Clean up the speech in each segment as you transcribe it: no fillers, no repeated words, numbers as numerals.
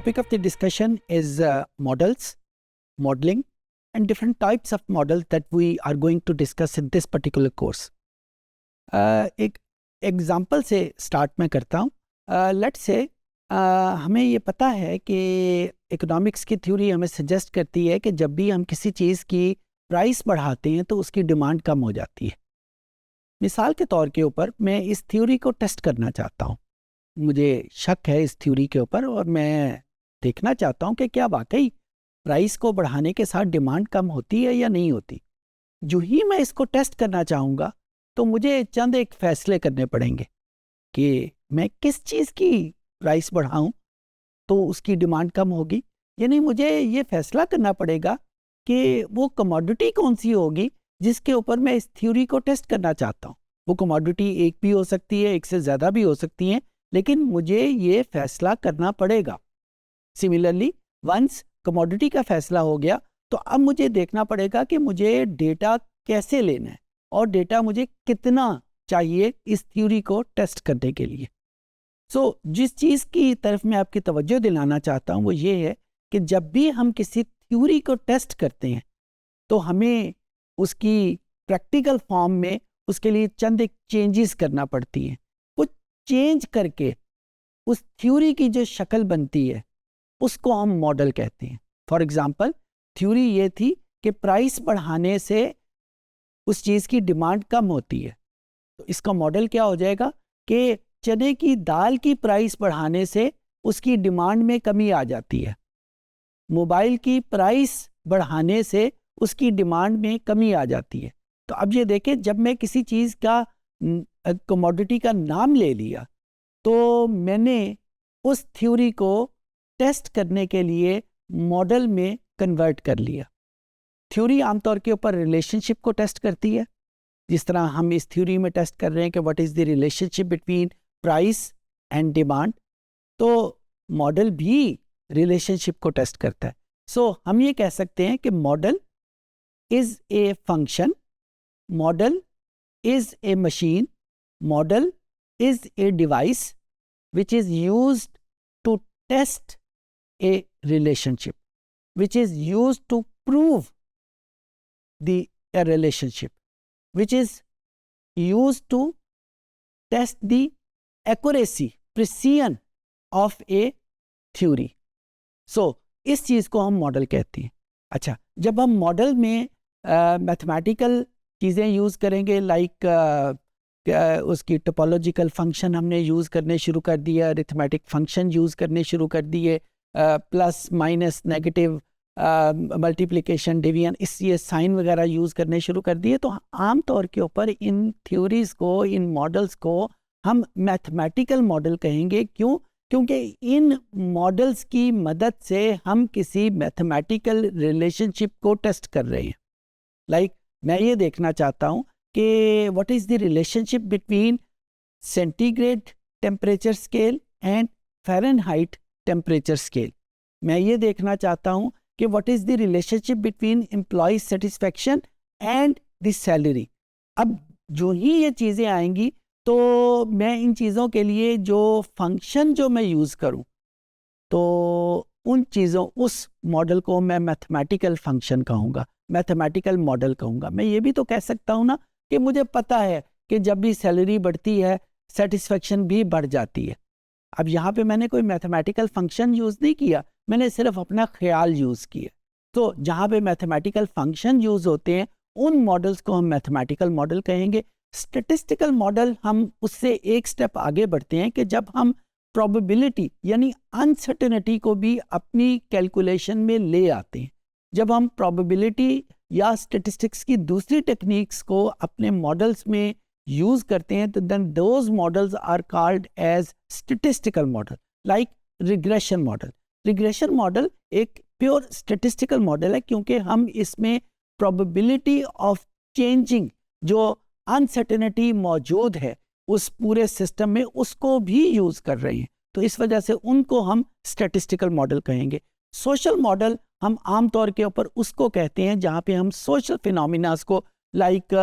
topic of the discussion is models, modeling, and different types of models that we are going to discuss in this particular course. एक example से start मैं करता हूँ. Let's say हमें ये पता है कि इकोनॉमिक्स की थ्योरी हमें सजेस्ट करती है कि जब भी हम किसी चीज़ की प्राइस बढ़ाते हैं तो उसकी डिमांड कम हो जाती है. मिसाल के तौर के ऊपर मैं इस थ्योरी को टेस्ट करना चाहता हूँ. मुझे शक है इस थ्योरी के ऊपर और मैं देखना चाहता हूँ कि क्या वाकई प्राइस को बढ़ाने के साथ डिमांड कम होती है या नहीं होती. जो ही मैं इसको टेस्ट करना चाहूँगा तो मुझे चंद एक फ़ैसले करने पड़ेंगे कि मैं किस चीज़ की प्राइस बढ़ाऊँ तो उसकी डिमांड कम होगी. यानी मुझे ये फ़ैसला करना पड़ेगा कि वो कमोडिटी कौन सी होगी जिसके ऊपर मैं इस थ्योरी को टेस्ट करना चाहता हूँ. वो कमोडिटी एक भी हो सकती है, एक से ज़्यादा भी हो सकती हैं, लेकिन मुझे ये फ़ैसला करना पड़ेगा. सिमिलरली वंस कमोडिटी का फ़ैसला हो गया तो अब मुझे देखना पड़ेगा कि मुझे डेटा कैसे लेना है और डेटा मुझे कितना चाहिए इस थ्योरी को टेस्ट करने के लिए. जिस चीज़ की तरफ मैं आपकी तवज्जो दिलाना चाहता हूँ वो ये है कि जब भी हम किसी थ्योरी को टेस्ट करते हैं तो हमें उसकी प्रैक्टिकल फॉर्म में उसके लिए चंद एक चेंजेस करना पड़ती हैं. वो चेंज करके उस थ्योरी की जो शक्ल बनती है उसको हम मॉडल कहते हैं. फॉर एग्जांपल थ्योरी ये थी कि प्राइस बढ़ाने से उस चीज़ की डिमांड कम होती है. तो इसका मॉडल क्या हो जाएगा कि चने की दाल की प्राइस बढ़ाने से उसकी डिमांड में कमी आ जाती है. मोबाइल की प्राइस बढ़ाने से उसकी डिमांड में कमी आ जाती है. तो अब ये देखें, जब मैं किसी चीज़ का कमोडिटी का नाम ले लिया तो मैंने उस थ्योरी को टेस्ट करने के लिए मॉडल में कन्वर्ट कर लिया. थ्योरी आमतौर के ऊपर रिलेशनशिप को टेस्ट करती है, जिस तरह हम इस थ्योरी में टेस्ट कर रहे हैं कि what is the relationship between price and demand. तो मॉडल भी रिलेशनशिप को टेस्ट करता है. हम ये कह सकते हैं कि model is a function, model is a machine, model is a device which is used to test a relationship, which is used to prove a relationship, which is used to test the accuracy, precision of a theory. इस चीज़ को हम model कहते हैं. अच्छा, जब हम model में mathematical चीज़ें यूज़ करेंगे, लाइक उसकी टोपोलॉजिकल फंक्शन हमने यूज़ करने शुरू कर दिया, अरिथमेटिक फंक्शन यूज़ करने शुरू कर दिए, plus minus negative multiplication division, ये साइन वगैरह यूज़ करने शुरू कर दिए. तो आम तौर के ऊपर इन थ्योरीज़ को, इन मॉडल्स को हम मैथमेटिकल मॉडल कहेंगे. क्यों? क्योंकि इन मॉडल्स की मदद से हम किसी मैथमेटिकल रिलेशनशिप को टेस्ट कर रहे हैं. लाइक मैं ये देखना चाहता हूँ कि what is the relationship between centigrade temperature scale and Fahrenheit temperature scale. मैं ये देखना चाहता हूँ कि what is the relationship between employee satisfaction and the salary. अब जो ही ये चीज़ें आएंगी तो मैं इन चीज़ों के लिए जो फंक्शन जो मैं यूज़ करूँ तो उन चीज़ों, उस मॉडल को मैं मैथमेटिकल फंक्शन कहूँगा, मैथमेटिकल मॉडल कहूँगा. मैं ये भी तो कह सकता हूँ ना कि मुझे पता है कि जब भी सैलरी बढ़ती है सेटिस्फेक्शन भी बढ़ जाती है. अब यहाँ पे मैंने कोई मैथमेटिकल फंक्शन यूज़ नहीं किया, मैंने सिर्फ अपना ख्याल यूज़ किया. तो जहाँ पे मैथमेटिकल फंक्शन यूज़ होते हैं उन मॉडल्स को हम मैथमेटिकल मॉडल कहेंगे. स्टैटिस्टिकल मॉडल हम उससे एक स्टेप आगे बढ़ते हैं कि जब हम प्रोबेबिलिटी यानी अनसर्टेनिटी को भी अपनी कैलकुलेशन में ले आते हैं. जब हम प्रोबेबिलिटी या स्टैटिस्टिक्स की दूसरी टेक्निक्स को अपने मॉडल्स में यूज़ करते हैं तो then those models are called as statistical model. Like regression model. Regression model एक प्योर स्टैटिस्टिकल मॉडल है क्योंकि हम इसमें प्रोबेबिलिटी ऑफ चेंजिंग, जो अनसर्टेनिटी मौजूद है उस पूरे सिस्टम में, उसको भी यूज़ कर रहे हैं. तो इस वजह से उनको हम स्टैटिस्टिकल मॉडल कहेंगे. सोशल मॉडल हम आम तौर के ऊपर उसको कहते हैं जहाँ पे हम सोशल फिनोमिनास को, लाइक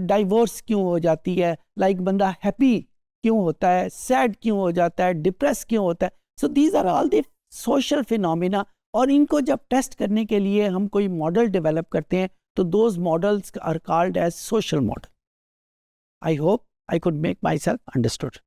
डाइवोर्स क्यों हो जाती है, लाइक बंदा हैप्पी क्यों होता है, सैड क्यों हो जाता है, डिप्रेस क्यों होता है. So these are all the social phenomena, और इनको जब टेस्ट करने के लिए हम कोई मॉडल डेवलप करते हैं तो those models are called as social model. I hope I could make myself understood.